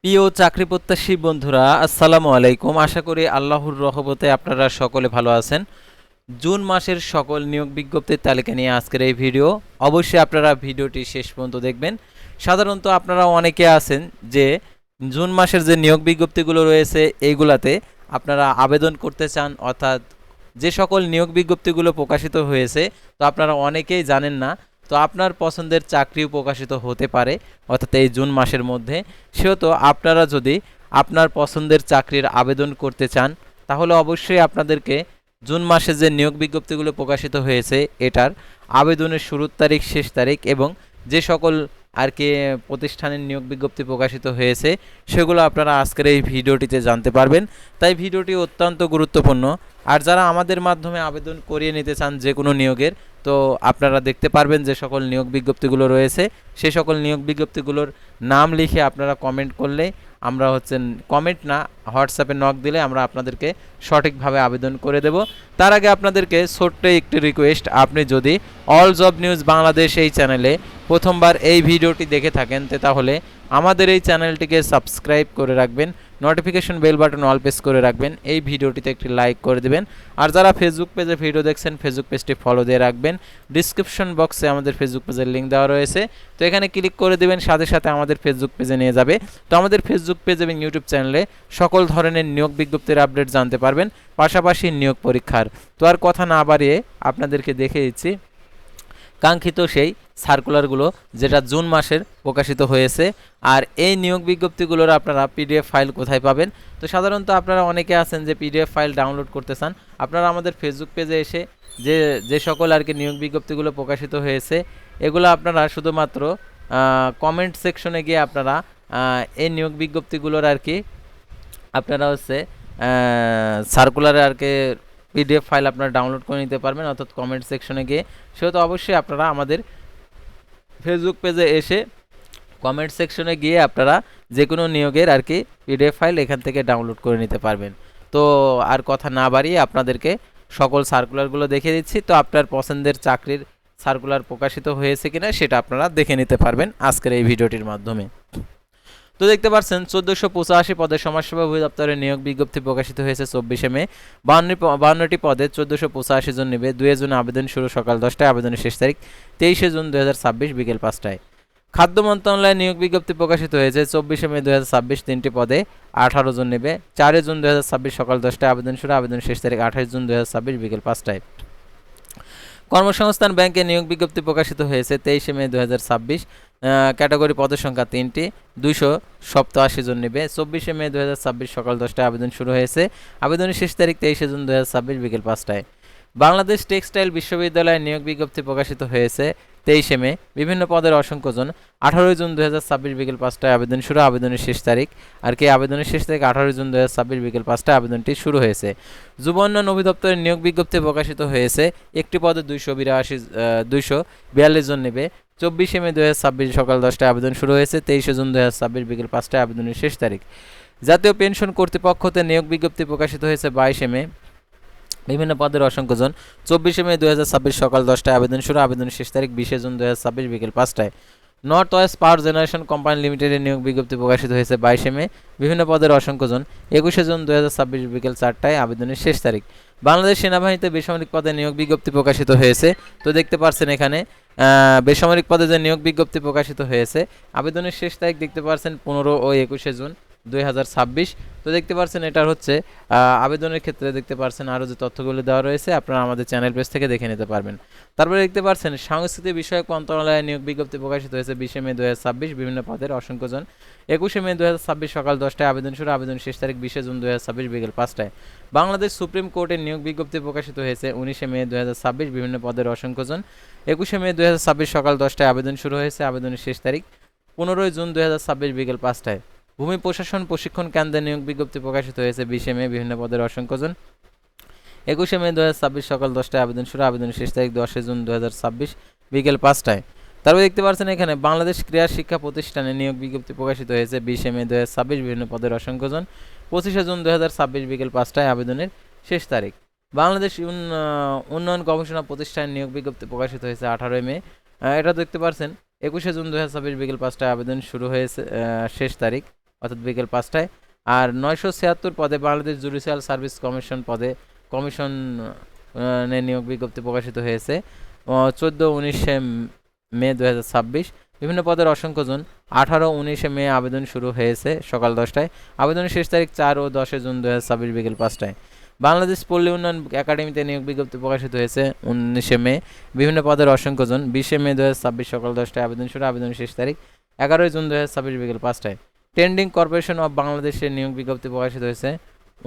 প্রিয় চাকরি প্রত্যাশী বন্ধুরা, আসসালামু আলাইকুম। আশা করি আল্লাহর রহমতে আপনারা সকলে ভালো আছেন। জুন মাসের সকল নিয়োগ বিজ্ঞপ্তির তালিকা নিয়ে আজকের এই ভিডিও। অবশ্যই আপনারা ভিডিওটি শেষ পর্যন্ত দেখবেন। সাধারণত আপনারা অনেকে আছেন যে জুন মাসের যে নিয়োগ বিজ্ঞপ্তিগুলো রয়েছে এইগুলাতে আপনারা আবেদন করতে চান, অর্থাৎ যে সকল নিয়োগ বিজ্ঞপ্তিগুলো প্রকাশিত হয়েছে তো আপনারা অনেকেই জানেন না। তো আপনার পছন্দের চাকরিও প্রকাশিত হতে পারে অর্থাৎ এই জুন মাসের মধ্যে। সেহেতু আপনারা যদি আপনার পছন্দের চাকরির আবেদন করতে চান তাহলে অবশ্যই আপনাদেরকে জুন মাসে যে নিয়োগ বিজ্ঞপ্তিগুলো প্রকাশিত হয়েছে এটার আবেদনের শুরুর তারিখ, শেষ তারিখ এবং যে সকল আর কি প্রতিষ্ঠানের নিয়োগ বিজ্ঞপ্তি প্রকাশিত হয়েছে সেগুলো আপনারা আজকের এই ভিডিওটিতে জানতে পারবেন। তাই ভিডিওটি অত্যন্ত গুরুত্বপূর্ণ। আর যারা আমাদের মাধ্যমে আবেদন করিয়ে নিতে চান যে কোনো নিয়োগের, তো আপনারা দেখতে পারবেন যে সকল নিয়োগ বিজ্ঞপ্তিগুলো রয়েছে সেই সকল নিয়োগ বিজ্ঞপ্তিগুলোর নাম লিখে আপনারা কমেন্ট করলে আমরা কমেন্ট না, হোয়াটসঅ্যাপে নক দিলে আমরা আপনাদেরকে সঠিকভাবে আবেদন করে দেব। তার আগে আপনাদেরকে ছোট্ট একটি রিকোয়েস্ট, আপনি যদি অল জব নিউজ বাংলাদেশ এই চ্যানেলে প্রথমবার এই ভিডিওটি দেখে থাকেন তাহলে আমাদের এই চ্যানেলটিকে সাবস্ক্রাইব করে রাখবেন, notification bell button all press করে রাখবেন, এই ভিডিওটিতে একটি লাইক করে দেবেন। আর যারা ফেসবুক পেজে ভিডিও দেখছেন ফেসবুক পেজটি ফলো দিয়ে রাখবেন। ডিসক্রিপশন বক্সে আমাদের ফেসবুক পেজের লিঙ্ক দেওয়া রয়েছে, তো এখানে ক্লিক করে দেবেন, সাথে সাথে আমাদের ফেসবুক পেজে নিয়ে যাবে। তো আমাদের ফেসবুক পেজ এবং ইউটিউব চ্যানেলে সকল ধরনের নিয়োগ বিজ্ঞপ্তির আপডেট জানতে পারবেন, পাশাপাশি নিয়োগ পরীক্ষার। তো আর কথা না বাড়িয়ে আপনাদেরকে দেখে দিচ্ছি কাঙ্ক্ষিত সেই সার্কুলারগুলো যেটা জুন মাসের প্রকাশিত হয়েছে। আর এই নিয়োগ বিজ্ঞপ্তিগুলোর আপনারা পিডিএফ ফাইল কোথায় পাবেন? তো সাধারণত আপনারা অনেকে আছেন যে পিডিএফ ফাইল ডাউনলোড করতে চান। আপনারা আমাদের ফেসবুক পেজে এসে যে যে সকল আর কি নিয়োগ বিজ্ঞপ্তিগুলো প্রকাশিত হয়েছে এগুলো আপনারা শুধুমাত্র কমেন্ট সেকশনে গিয়ে আপনারা এই নিয়োগ বিজ্ঞপ্তিগুলোর আর কি আপনারা সার্কুলারে আর কি পিডিএফ ফাইল আপনারা ডাউনলোড করে নিতে পারবেন, অর্থাৎ কমেন্ট সেকশনে গিয়ে। সেহেতু অবশ্যই আপনারা আমাদের ফেসবুক পেজে এসে কমেন্ট সেকশনে গিয়ে আপনারা যে কোনো নিয়োগের আর কি পিডিএফ ফাইল এখান থেকে ডাউনলোড করে নিতে পারবেন। তো আর কথা না বাড়িয়ে আপনাদেরকে সকল সার্কুলারগুলো দেখিয়ে দিচ্ছি। তো আপনার পছন্দের চাকরির সার্কুলার প্রকাশিত হয়েছে কিনা সেটা আপনারা দেখে নিতে পারবেন আজকের এই ভিডিওটির মাধ্যমে। তো দেখতে পাচ্ছেন 1485 পদে সমাজসেবা অধিদপ্তরের নিয়োগ বিজ্ঞপ্তি প্রকাশিত হয়েছে 24শে মে। 52টি পদে 1485 জন নেবে। 2 জুন আবেদন শুরু সকাল 10টায়, আবেদনের শেষ তারিখ 23শে জুন 2026 বিকেল 5টায়। খাদ্য মন্ত্রণালয়ে নিয়োগ বিজ্ঞপ্তি প্রকাশিত হয়েছে 24শে মে 2026। 3টি পদে 18 জন নেবে। 4 জুন 2026 সকাল 10টায় আবেদন শুরু, আবেদনের শেষ তারিখ 28 জুন 2026 বিকেল 5টায়। কর্মসংস্থান ব্যাংকে নিয়োগ বিজ্ঞপ্তি প্রকাশিত হয়েছে 23শে মে 2026। ক্যাটাগরি পদের সংখ্যা 3টি, 287 জন নেবে। 24শে মে 2026 সকাল 10টায় আবেদন শুরু হয়েছে, আবেদনের শেষ তারিখ 23শে জুন 2026 বিকেল 5টায়। বাংলাদেশ টেক্সটাইল বিশ্ববিদ্যালয়ে নিয়োগ বিজ্ঞপ্তি প্রকাশিত হয়েছে 23শে মে। বিভিন্ন পদের অসংখ্য জন। 18 জুন 2026 বিকেল 5টায় আবেদন শুরু, আবেদনের শেষ তারিখ আর কি আবেদনের শেষ তারিখ 18 জুন 2026 বিকেল 5টায় আবেদনটি শুরু হয়েছে। যুব উন্নয়ন অধিদপ্তরের নিয়োগ বিজ্ঞপ্তি প্রকাশিত হয়েছে। একটি পদে 242 জন নেবে। 24শে মে 2026 সকাল 10টায় আবেদন শুরু হয়েছে, 23শে জুন 2026 বিকেল 5টায় আবেদনের শেষ তারিখ। জাতীয় পেনশন কর্তৃপক্ষতে নিয়োগ বিজ্ঞপ্তি প্রকাশিত হয়েছে 22শে মে। বিভিন্ন পদের অসংখ্য জন। 24শে মে 2026 সকাল 10টায় আবেদন শুরু, আবেদনের শেষ তারিখ 20শে জুন 2026 বিকেল 5টায়। North west power generation company লিমিটেডের নিয়োগ বিজ্ঞপ্তি প্রকাশিত হয়েছে 22শে মে। বিভিন্ন পদের অসংখ্য জন। 21শে জুন 2026 বিকেল 4টায় আবেদনের শেষ তারিখ। বাংলাদেশ সেনাবাহিনীতে বেসামরিক পদে নিয়োগ বিজ্ঞপ্তি প্রকাশিত হয়েছে। তো দেখতে পাচ্ছেন এখানে বেসামরিক পদে যে নিয়োগ বিজ্ঞপ্তি প্রকাশিত হয়েছে আবেদনের শেষ তারিখ দেখতে পাচ্ছেন 15 ও 21শে জুন 2026। তো দেখতে পাচ্ছেন এটার আবেদনের ক্ষেত্রে দেখতে পাচ্ছেন আরও যে তথ্যগুলো দেওয়া রয়েছে আপনারা আমাদের চ্যানেল পেজ থেকে দেখে নিতে পারবেন। তারপরে দেখতে পাচ্ছেন সংস্কৃতি বিষয়ক মন্ত্রণালয়ে নিয়োগ বিজ্ঞপ্তি প্রকাশিত হয়েছে 20শে মে 2026। বিভিন্ন পদের অসংখ্য জন। 21শে মে 2026 সকাল 10টায় আবেদন শুরু, আবেদন শেষ তারিখ 20শে জুন 2026 বিকেল 5টায়। বাংলাদেশ সুপ্রিম কোর্টের নিয়োগ বিজ্ঞপ্তি প্রকাশিত হয়েছে 19শে মে 2026। বিভিন্ন পদের অসংখ্য জন। 21শে মে 2026 সকাল 10টায় আবেদন শুরু হয়েছে, আবেদনের শেষ তারিখ 15 জুন 2026 বিকেল 5টায়। ভূমি প্রশাসন প্রশিক্ষণ কেন্দ্রে নিয়োগ বিজ্ঞপ্তি প্রকাশিত হয়েছে 20শে মে। বিভিন্ন পদের অসংখ্য জন। 21শে মে 2026 সকাল 10টায় আবেদন শুরু, আবেদনের শেষ তারিখ 10শে জুন 2026 বিকেল 5টায়। তারপরে দেখতে পাচ্ছেন এখানে বাংলাদেশ ক্রীড়া শিক্ষা প্রতিষ্ঠানে নিয়োগ বিজ্ঞপ্তি প্রকাশিত হয়েছে 20শে মে 2026। বিভিন্ন পদের অসংখ্য জন। 25শে জুন 2026 বিকেল 5টায় আবেদনের শেষ তারিখ। বাংলাদেশ উন্নয়ন গবেষণা প্রতিষ্ঠানে নিয়োগ বিজ্ঞপ্তি প্রকাশিত হয়েছে 18 মে। এটা দেখতে পাচ্ছেন 21শে জুন 2026 বিকেল 5টায় আবেদন শুরু হয়েছে, শেষ তারিখ অর্থাৎ বিকেল 5টায়। আর 976 পদে বাংলাদেশ জুডিশিয়াল সার্ভিস কমিশন পদে কমিশনে নিয়োগ বিজ্ঞপ্তি প্রকাশিত হয়েছে 14-19 মে 2026। বিভিন্ন পদের অসংখ্যজন। 18-19 মে আবেদন শুরু হয়েছে সকাল 10টায়। আবেদনের শেষ তারিখ 4 ও 10 জুন 2026 বিকেল 5টায়। বাংলাদেশ পল্লী উন্নয়ন একাডেমিতে নিয়োগ বিজ্ঞপ্তি প্রকাশিত হয়েছে 19 মে। বিভিন্ন পদের অসংখ্যজন। 20 মে 2026 সকাল 10টায় আবেদন শুরু। আবেদনের শেষ তারিখ 11 জুন 2026 বিকেল 5টায়। ট্রেন্ডিং কর্পোরেশন অব বাংলাদেশের নিয়োগ বিজ্ঞপ্তি প্রকাশিত হয়েছে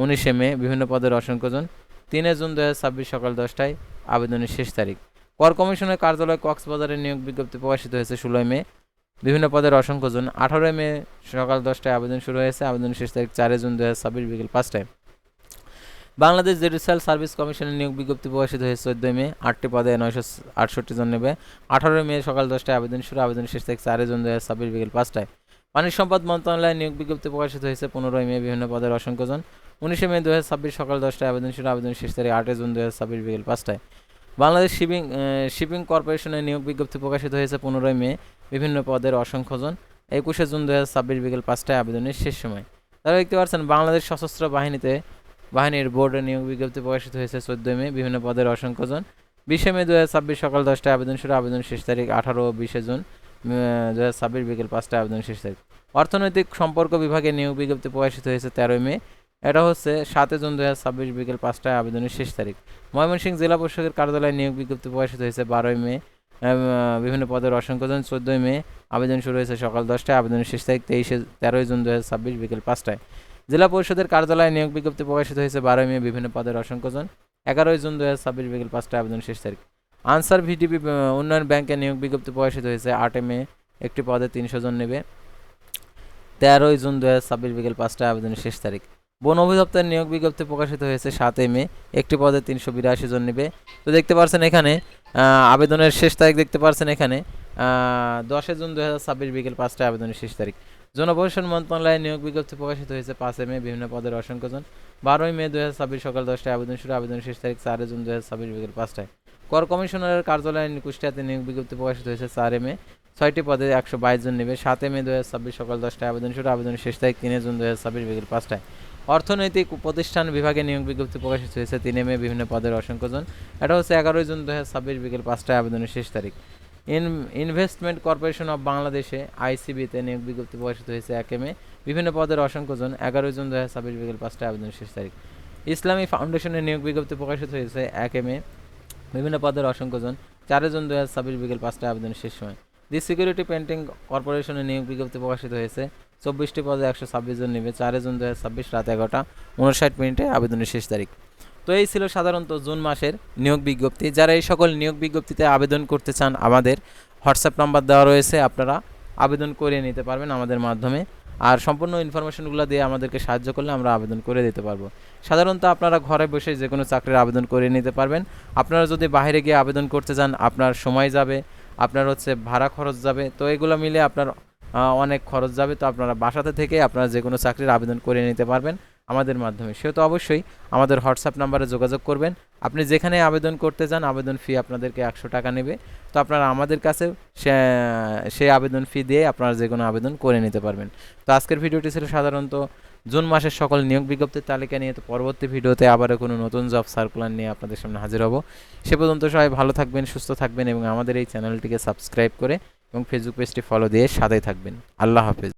19 মে। বিভিন্ন পদের অসংখ্যজন। 3 জুন 2026 সকাল 10টায় আবেদনের শেষ তারিখ। কর কমিশনের কার্যালয় কক্সবাজারের নিয়োগ বিজ্ঞপ্তি প্রকাশিত হয়েছে 16 মে। বিভিন্ন পদের অসংখ্যজন। 18 মে সকাল 10টায় আবেদন শুরু হয়েছে। আবেদনের শেষ তারিখ 4 জুন 2026 বিকেল 5টায়। বাংলাদেশ জুডিশিয়াল সার্ভিস কমিশনের নিয়োগ বিজ্ঞপ্তি প্রকাশিত হয়েছে 14 মে। 8টি পদে 968 জন নেবে। 18 মে সকাল 10টায় আবেদন শুরু। আবেদনের শেষ তারিখ 4 জুন 2026 বিকেল 5টায়। পানি সম্পদ মন্ত্রণালয়ের নিয়োগ বিজ্ঞপ্তি প্রকাশিত হয়েছে 15 মে। বিভিন্ন পদের অসংখ্যজন। 19 মে 2026 সকাল 10টায় আবেদন শুরু। আবেদনের শেষ তারিখ 8 জুন 2026 বিকেল 5টায়। বাংলাদেশ শিপিং কর্পোরেশনের নিয়োগ বিজ্ঞপ্তি প্রকাশিত হয়েছে 15 মে। বিভিন্ন পদের অসংখ্যজন। 21 জুন 2026 বিকেল 5টায় আবেদনের শেষ সময়। তারা দেখতে পাচ্ছেন বাংলাদেশ সশস্ত্র বাহিনীর বোর্ডের নিয়োগ বিজ্ঞপ্তি প্রকাশিত হয়েছে 14 মে। বিভিন্ন পদের অসংখ্যজন। 20 মে 2026 সকাল 10টায় আবেদন শুরু। আবেদন শেষ তারিখ 18 ও 20 জুন 2026 বিকেল 5টায় আবেদন শেষ তারিখ। অর্থনৈতিক সম্পর্ক বিভাগে নিয়োগ বিজ্ঞপ্তি প্রকাশিত হয়েছে 13 মে। এটা হচ্ছে 7 জুন 2026 বিকেল 5টায় আবেদনের শেষ তারিখ। ময়মনসিংহ জেলা প্রশাসকের কার্যালয়ে নিয়োগ বিজ্ঞপ্তি প্রকাশিত হয়েছে 12 মে। বিভিন্ন পদের অসংখ্যজন। 14 মে আবেদন শুরু হয়েছে সকাল 10টায়। আবেদনের শেষ তারিখ 13 জুন 2026 বিকেল 5টায়। জেলা পরিষদের কার্যালয়ে নিয়োগ বিজ্ঞপ্তি প্রকাশিত হয়েছে 12 মে। বিভিন্ন পদের অসংখ্যজন। 11 জুন 2026 বিকেল 5টায় আবেদন শেষ তারিখ। আনসার ভিডিপি উন্নয়ন ব্যাংকে নিয়োগ বিজ্ঞপ্তি প্রকাশিত হয়েছে 8 মে। একটি পদে 300 জন নেবে। 13 জুন 2026 বিকেল 5টায় আবেদনের শেষ তারিখ। বন অধিদপ্তরের নিয়োগ বিজ্ঞপ্তি প্রকাশিত হয়েছে 7 মে। একটি পদে 382 জন নেবে। তো দেখতে পাচ্ছেন এখানে আবেদনের শেষ তারিখ দেখতে পাচ্ছেন এখানে 10 জুন 2026 বিকেল 5টায় আবেদনের শেষ তারিখ। জনপ্রশাসন মন্ত্রণালয়ে নিয়োগ বিজ্ঞপ্তি প্রকাশিত হয়েছে 5 মে। বিভিন্ন পদের অসংখ্যজন। 12 মে 2026 সকাল 10টায় আবেদন শুরু। আবেদনের শেষ তারিখ 4 জুন 2026 বিকেল 5টায়। কর কমিশনারের কার্যালয়ে কুষ্টিয়াতে নিয়োগ বিজ্ঞপ্তি প্রকাশিত হয়েছে 4 মে। 6টি পদে 122 জন নেবে। 7 মে 2026 সকাল 10টায় আবেদন শুরু। আবেদনের শেষ তারিখ 3 জুন 2026 বিকেল 5টায়। অর্থনৈতিক প্রতিষ্ঠান বিভাগে নিয়োগ বিজ্ঞপ্তি প্রকাশিত হয়েছে 3 মে। বিভিন্ন পদের অসংখ্যজন। এটা হচ্ছে 11 জুন 2026 বিকেল 5টায় আবেদনের শেষ তারিখ। ইনভেস্টমেন্ট কর্পোরেশন অব বাংলাদেশে আইসিবিতে নিয়োগ বিজ্ঞপ্তি প্রকাশিত হয়েছে 1 মে। বিভিন্ন পদের অসংখ্যজন। 11 জুন 2026 বিকেল 5টায় আবেদনের শেষ তারিখ। ইসলামী ফাউন্ডেশনের নিয়োগ বিজ্ঞপ্তি প্রকাশিত হয়েছে 1 মে। বিভিন্ন পদের অসংখ্যজন। 4 জুন 2026 বিকেল 5টায় আবেদনের শেষ সময়। দি সিকিউরিটি পেন্টিং কর্পোরেশনের নিয়োগ বিজ্ঞপ্তি প্রকাশিত হয়েছে 24টি পদে 126 জন নেবে। 4 জুন 2026 রাত 11:59 আবেদনের শেষ তারিখ। তো এই ছিল সাধারণত জুন মাসের নিয়োগ বিজ্ঞপ্তি। যারা এই সকল নিয়োগ বিজ্ঞপ্তিতে আবেদন করতে চান আমাদের হোয়াটসঅ্যাপ নাম্বার দেওয়া রয়েছে, আপনারা আবেদন করে নিতে পারবেন আমাদের মাধ্যমে। আর সম্পূর্ণ ইনফরমেশনগুলো দিয়ে আমাদেরকে সাহায্য করলে আমরা আবেদন করে দিতে পারবো। সাধারণত আপনারা ঘরে বসে যে কোনো চাকরির আবেদন করে নিতে পারবেন। আপনারা যদি বাইরে গিয়ে আবেদন করতে চান আপনার সময় যাবে, আপনার ভাড়া খরচ যাবে, তো এগুলো মিলে আপনার অনেক খরচ যাবে। তো আপনারা বাসাতে থেকে আপনারা যে কোনো চাকরির আবেদন করে নিতে পারবেন আমাদের মাধ্যমে। সেহেতু অবশ্যই আমাদের হোয়াটসঅ্যাপ নাম্বারে যোগাযোগ করবেন। আপনি যেখানে আবেদন করতে চান আবেদন ফি আপনাদেরকে 100 টাকা নেবে। তো আপনারা আমাদের কাছে সেই আবেদন ফি দিয়ে আপনারা যে কোনো আবেদন করে নিতে পারবেন। তো আজকের ভিডিওটি ছিল সাধারণত জুন মাসের সকল নিয়োগ বিজ্ঞপ্তির তালিকা নিয়ে। তো পরবর্তী ভিডিওতে আবারও কোনো নতুন জব সার্কুলার নিয়ে আপনাদের সামনে হাজির হব। সে পর্যন্ত সবাই ভালো থাকবেন, সুস্থ থাকবেন এবং আমাদের এই চ্যানেলটিকে সাবস্ক্রাইব করে এবং ফেসবুক পেজটি ফলো দিয়ে সাথেই থাকবেন। আল্লাহ হাফেজ।